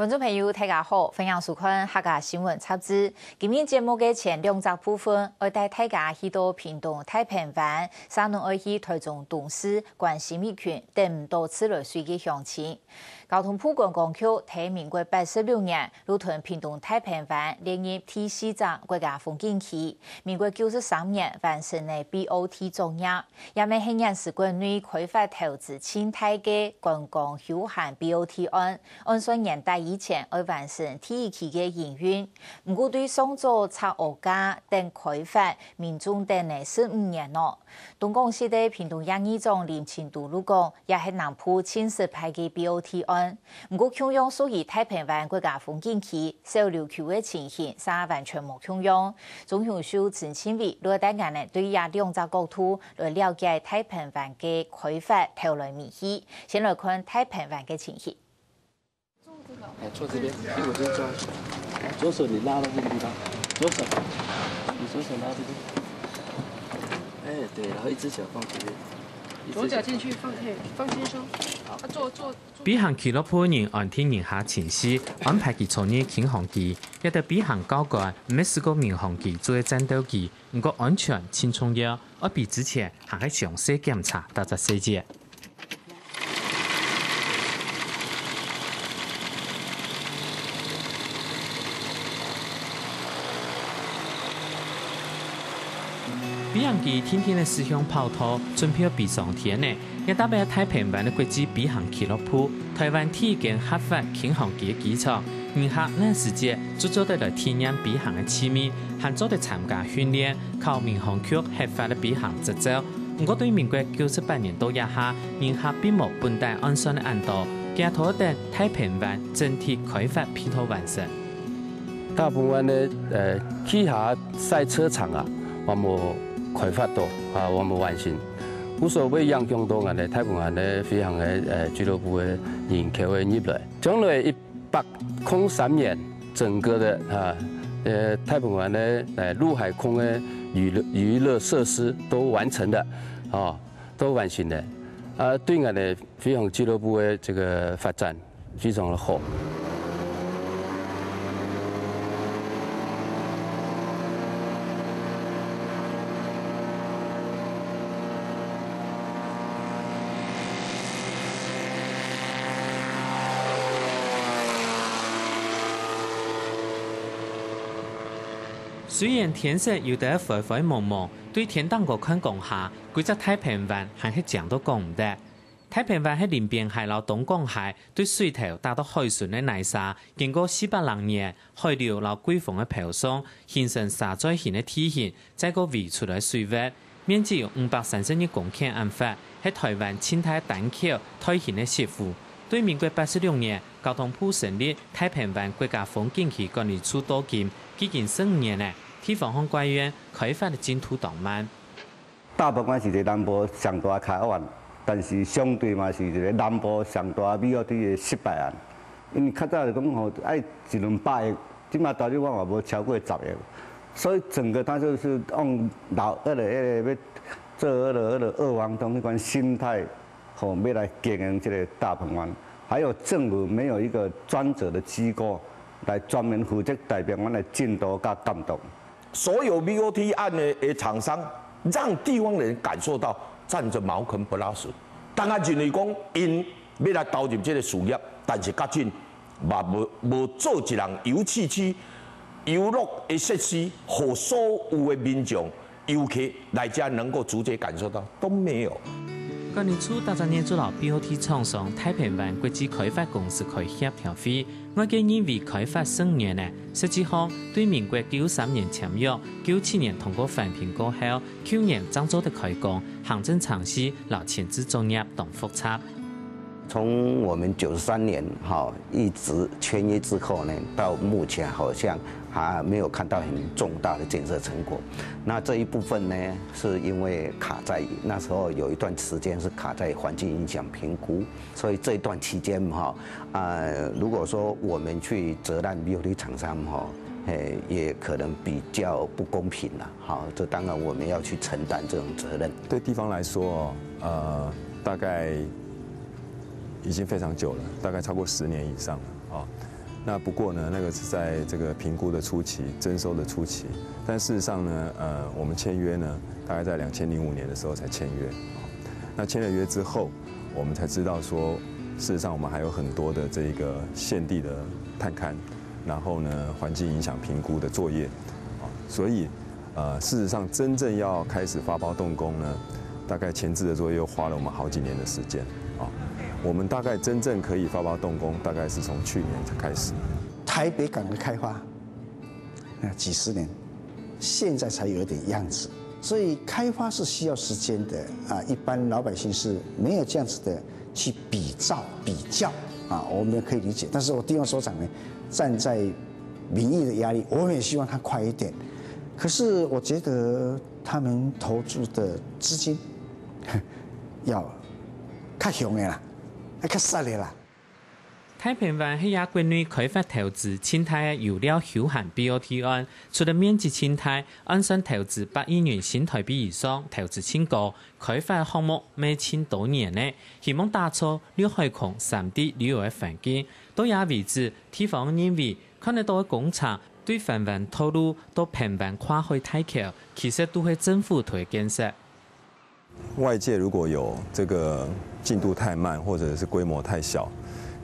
观众朋友，大家好，欢迎收看客家新闻插枝。今日节目的前两集部分，我带大家去到屏东太平湾，沙农而去台中东市、关西米群等多次来水的乡亲。交通部观光局在民国86年入屯屏东太平湾列入第4张国家风景区。民国93年完成的 BOT 作业，也为现年时国内开发投资清大的观光休闲 BOT 案，按算年代以前而完成第1期的营运。不过对上座拆屋架等开发，民众等了15年了。东港市的屏东县议长林清都路讲，也是南部亲自派的 BOT 案。不过，共用属于太平湾国家风景区小琉球的情形，尚完全无共用。总向署陈清伟落带眼呢，对亚两只国土来了解太平湾的开发头来面细。先来看太平湾的情形。坐这边，屁股先抓，左手你拉到这个地方，左手，你左手拉这边。哎，对，然后一只脚放这边。左脚进去放轻松。好，坐。比行俱乐部人按天年下前夕安排佢从业轻航机，一到比行高官唔係試過民航機做嘅戰鬥機，唔過安全輕重要，而比之前還係詳細檢查到隻細節。比行機天天嘅思鄉跑道，準備比上天呢，也代表太平灣嘅國際比行俱樂部，台灣第一間合法輕航機嘅機場。年下那時節，足足得來體驗比行嘅趣味，還做得參加訓練，靠民航局合法嘅比行執照。不過對民國98年到一下，年下並無本地安全嘅安導，加拖等太平灣整體開發配套完成。大部分的地下賽車場啊，我們開發到啊，我們完成。無所謂影響到我哋太平灣的飛行的俱樂部的人口會入來。將來103年，整個的太平灣的陸海空的娛樂設施都完成的，都完成的。對我哋飛行俱樂部的這個發展非常的好。雖然天色有得灰灰蒙蒙，對天當個看講下，規則太平灣還係講都講唔得。太平灣喺連邊海撈東港海，對水頭達到海船嘅泥沙，經過400年海流撈季風嘅漂送，形成沙載型嘅體型，再個圍出來水域，面積有531公頃安發，喺台灣青態單橋台型嘅石湖。對民國86年，交通部成立太平灣國家風景區管理處到今，已經15年咧。地方行官員開發的進度當慢。大平灣是個南部上大開發案，但是相對嘛是一個南部上大BOT的失敗案。因為較早就講吼愛100個，即馬到底我也無超過10個，所以整個它就是用老要做二王東那款心態，吼要來經營這個大平灣。還有政府沒有一個專責的機構來專門負責大平灣的進度跟監督。所有 BOT 案的廠商，讓地方人感受到站着茅坑不拉屎。大家認為講因要來投入這個事業，但是較緊嘛無做一人遊戲區、遊樂的設施，讓所有的民眾、遊客來家能夠直接感受到，都沒有。管理處打算年做了 BOT 廠商太平灣國際開發公司開協調會，我建議為開發10年呢，實際上對民國93年簽約，97年通過環評過後，去年漳州的開工，行政程序老前置作業等複雜。從我們93年一直簽約之後呢，到目前好像還沒有看到很重大的建設成果。那這一部分呢，是因為卡在那時候有一段時間是卡在環境影響評估，所以這一段期間如果說我們去責難 BOT 廠商也可能比較不公平了。這當然我們要去承擔這種責任。對地方來說，大概已經非常久了，大概超過10年以上了那不过呢，那个是在这个评估的初期、征收的初期。但事实上呢，我们签约呢，大概在2005年的时候才签约。那签了约之后，我们才知道说，事实上我们还有很多的这个现地的探勘，然后呢，环境影响评估的作业。所以，事实上真正要开始发包动工呢，大概前置的作业又花了我们好几年的时间。我们大概真正可以发包动工，大概是从去年才开始。台北港的开发，几十年，现在才有一点样子。所以开发是需要时间的啊，一般老百姓是没有这样子的去比较啊，我们可以理解。但是我地方首长呢，站在民意的压力，我们也希望它快一点。可是我觉得他们投注的资金要较雄的啦。较实的啦。太平湾喺亚国内开发投资青态嘅油料有限 BOT 案，除了面积青态，按算投资8亿元新台币以上，投资清高，开发項目未簽多年呢，希望打造綠海孔3D 旅遊嘅環境。到也為止，地方認為看得到嘅工廠對繁灣透露到平灣跨海大橋，其實都係政府推建設。外界如果有这个进度太慢，或者是规模太小，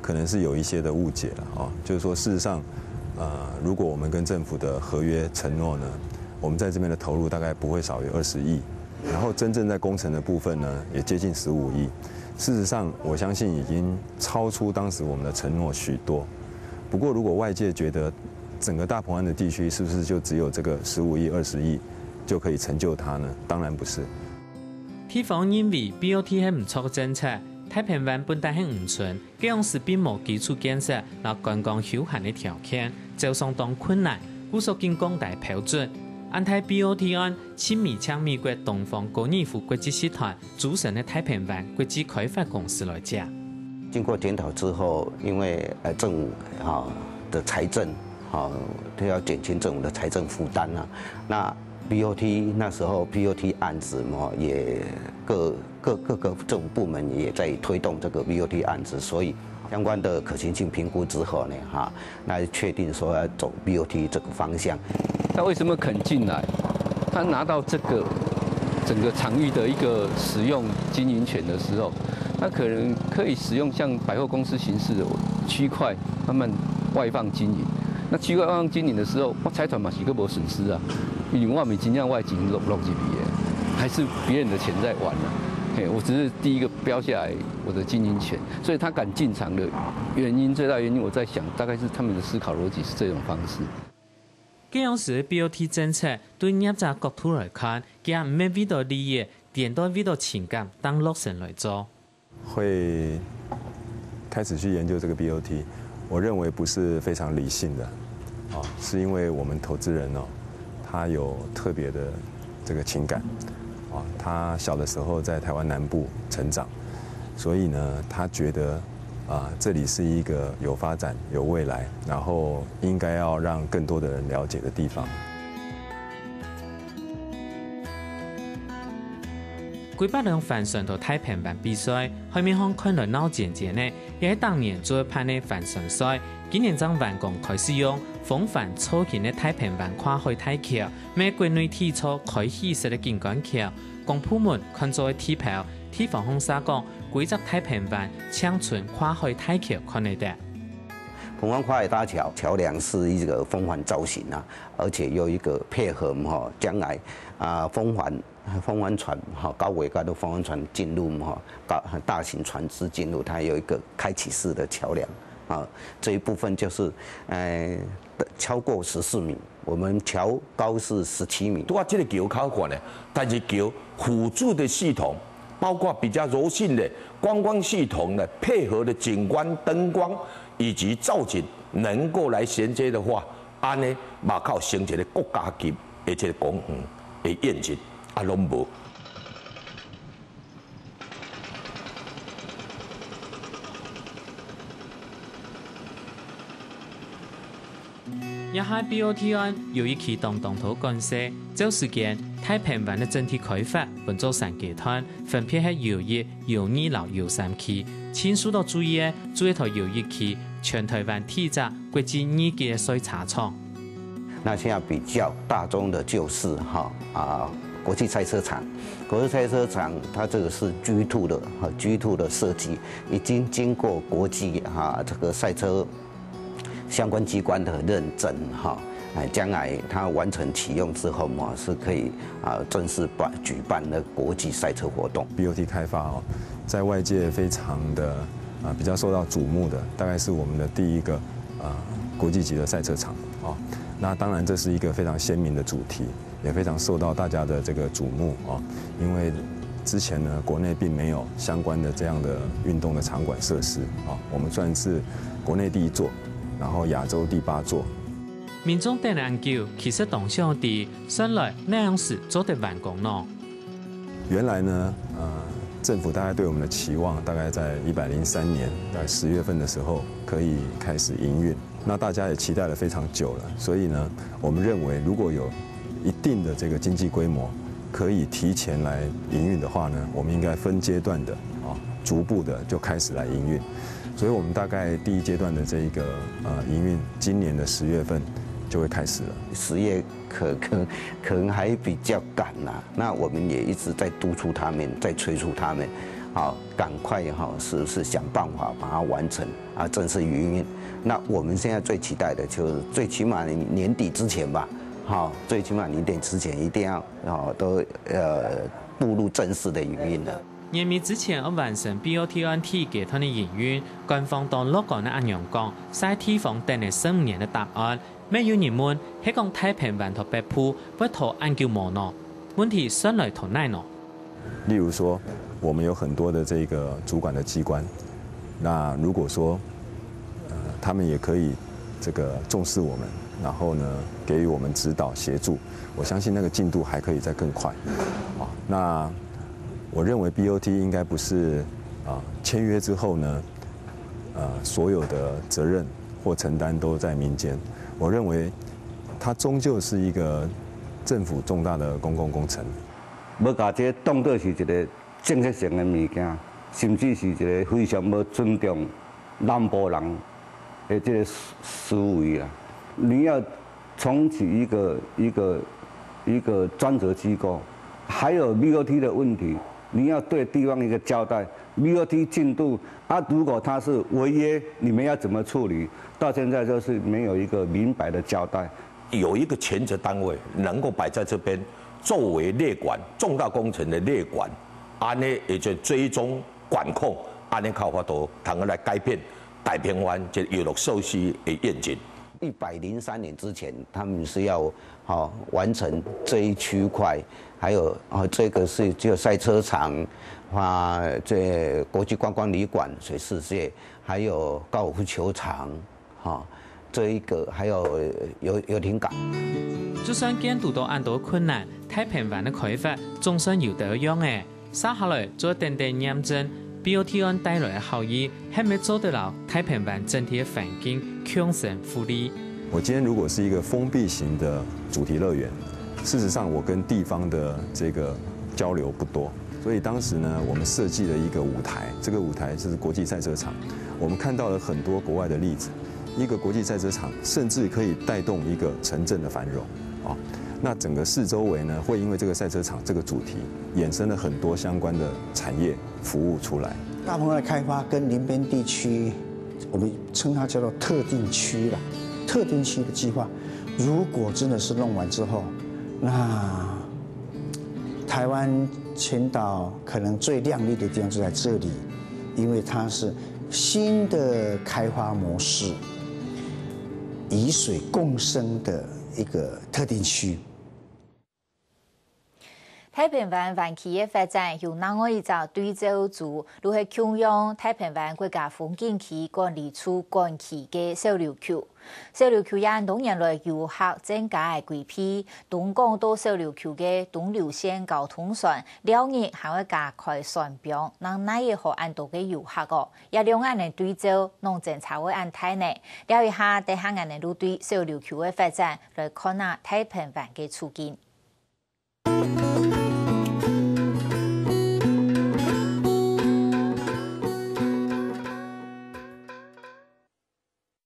可能是有一些的误解了啊。就是说，事实上，如果我们跟政府的合约承诺呢，我们在这边的投入大概不会少于20亿，然后真正在工程的部分呢，也接近15亿。事实上，我相信已经超出当时我们的承诺许多。不过，如果外界觉得整个大鹏湾的地区是不是就只有这个15亿、20亿就可以成就它呢？当然不是。地方認為 BOT 係唔錯嘅政策，太平灣本地係唔存，這樣是並無基礎建設，然後觀光休閒嘅條件就相當困難，故所經廣大標準。按太 BOT 案，親密搶美國東方高爾夫國際集團組成嘅太平灣國際開發公司來講，經過檢討之後，因為政府的財政都要減輕政府的財政負擔啦，那BOT 那時候 BOT 案子嘛，也各個政府部門也在推動這個 BOT 案子，所以相關的可行性評估之後呢，那確定說要走 BOT 這個方向。他為什麼肯進來？他拿到這個整個場域的一個使用經營權的時候，他可能可以使用像百貨公司形式的區塊慢慢外放經營。那區塊外放經營的時候，我財團嘛是個沒損失啊。因為我沒真正外景落入去的，還是別人的錢在玩呢。我只是第一個標下來我的經營權，所以他敢進場的原因，最大原因我在想，大概是他們的思考邏輯是這種方式。這樣時嘅 BOT 政策對業者角度來看，佢唔係為到利益，點都為到情感當落實來做。會開始去研究這個 BOT， 我認為不是非常理性的，是因為我們投資人他有特別的這個情感，他小的時候在台灣南部成長，所以呢，他覺得這裡是一個有發展、有未來，然後應該要讓更多的人了解的地方。幾百輛帆船到太平灣比賽，海面上看來鬧漸漸呢，也係當年最辦嘅帆船賽。今年將完工開始用風帆操建嘅太平灣跨海大橋，咩國內鐵車開起式嘅景觀橋，公部門看作嘅鐵票，地方風沙講，規則太平灣長春跨海大橋看得到。鳳凰跨海大橋橋梁是一個風帆造型啊，而且有一個配合將來風帆船高桅杆的風帆船進入大型船隻進入，它有一個開啟式的橋梁。這一部分就是超過14米，我們橋高是17米。對啊，這個橋靠管的，但是橋輔助的系統，包括比較柔性的觀光系統的配合的景觀燈光以及造景，能夠來銜接的話，安呢嘛靠成一個國家級的這個公園的願景啊，攏無。一下 BOT 案由於啟動動土干涉，這時間太平灣的整體開發分做3階段，分別係搖1、搖2、搖3期。亲属都注意做一套有一期全台湾第一家国际2级的水茶厂。那现在比较大宗的就是国际赛车场。国际赛车场它这个是 G2 的G2 的设计，已经经过国际这个赛车相关机关的认证将来它完成启用之后是可以正式举办的国际赛车活动。BOT 开发在外界非常的比较受到瞩目的，大概是我们的第一个国际级的赛车场那当然这是一个非常鲜明的主题，也非常受到大家的这个瞩目因为之前呢国内并没有相关的这样的运动的场馆设施我们算是国内第1座，然后亚洲第8座。民众等研究，其实动向地生来那样时做得完工呢。原来呢，政府大概对我们的期望，大概在103年，在10月份的时候可以开始营运。那大家也期待了非常久了，所以呢，我们认为如果有一定的这个经济规模，可以提前来营运的话呢，我们应该分阶段的逐步的就开始来营运。所以我们大概第1阶段的这一个营运，今年的10月份就会开始了。10月可能还比较赶那我们也一直在督促他们，在催促他们，赶快是不是想办法把它完成正式营运。那我们现在最期待的就是最起码年底之前吧，最起码年底之前一定要都步入正式的营运了。年尾之前要完成 BOT 体给他的营运，官方當樂觀的安陽講，晒地方等了15年的答案。沒有人問，係講太平灣和北埔不同研究無呢？問題算來同奈呢？例如說，我們有很多的這個主管的機關，那如果說，他們也可以這個重視我們，然後呢，給予我們指導協助，我相信那個進度還可以再更快。那我認為 BOT 應該不是簽約之後呢，所有的責任或承擔都在民間。我認為它終究是一個政府重大的公共工程。要把這當作是一個政策性的物件，甚至是一個非常要尊重南部人的這個思維啦。你要重啟一個專責機構，還有 BOT 的問題。你要對地方一個交代 ，BOT 進度如果它是違約，你們要怎麼處理？到現在就是沒有一個明白的交代。有一個權責單位能夠擺在這邊，作為列管重大工程的列管，安呢也就追蹤管控，安呢靠法度，通來改變太平灣這遊樂設施的願景。103年之前，他們是要完成這一區塊，還有這個是就賽車場，這國際觀光旅館、水世界，還有高爾夫球場，這一個還有遊艇港。就算見到按多困難，太平灣的開發總算有得用誒。接下來做定定驗證 ，BOT 案帶來的效益係咪做得到太平灣整體的環境強身福利？我今天如果是一個封閉型的主題樂園，事實上我跟地方的這個交流不多，所以當時呢，我們設計了一個舞台，這個舞台就是國際賽車場。我們看到了很多國外的例子，一個國際賽車場甚至可以帶動一個城鎮的繁榮。那整個市周圍呢，會因為這個賽車場這個主題，衍生了很多相關的產業服務出來。大鵬灣的開發跟林邊地區，我們稱它叫做特定區啦。特定區的計劃，如果真的是弄完之後，那台灣全島可能最亮麗的地方就在這裡，因為它是新的開發模式，以水共生的一個特定區。太平灣灣區的發展由哪個一個對照組如何強用太平灣國家風景區管理處管區的小琉球？小琉球也多年來遊客增加的規批，東港到小琉球的東流線交通線2日還會加開船票，讓那一河岸多嘅遊客個，也兩岸的對照，農政策會按太呢，了一下地下岸的路對小琉球的發展來看下太平灣嘅處境。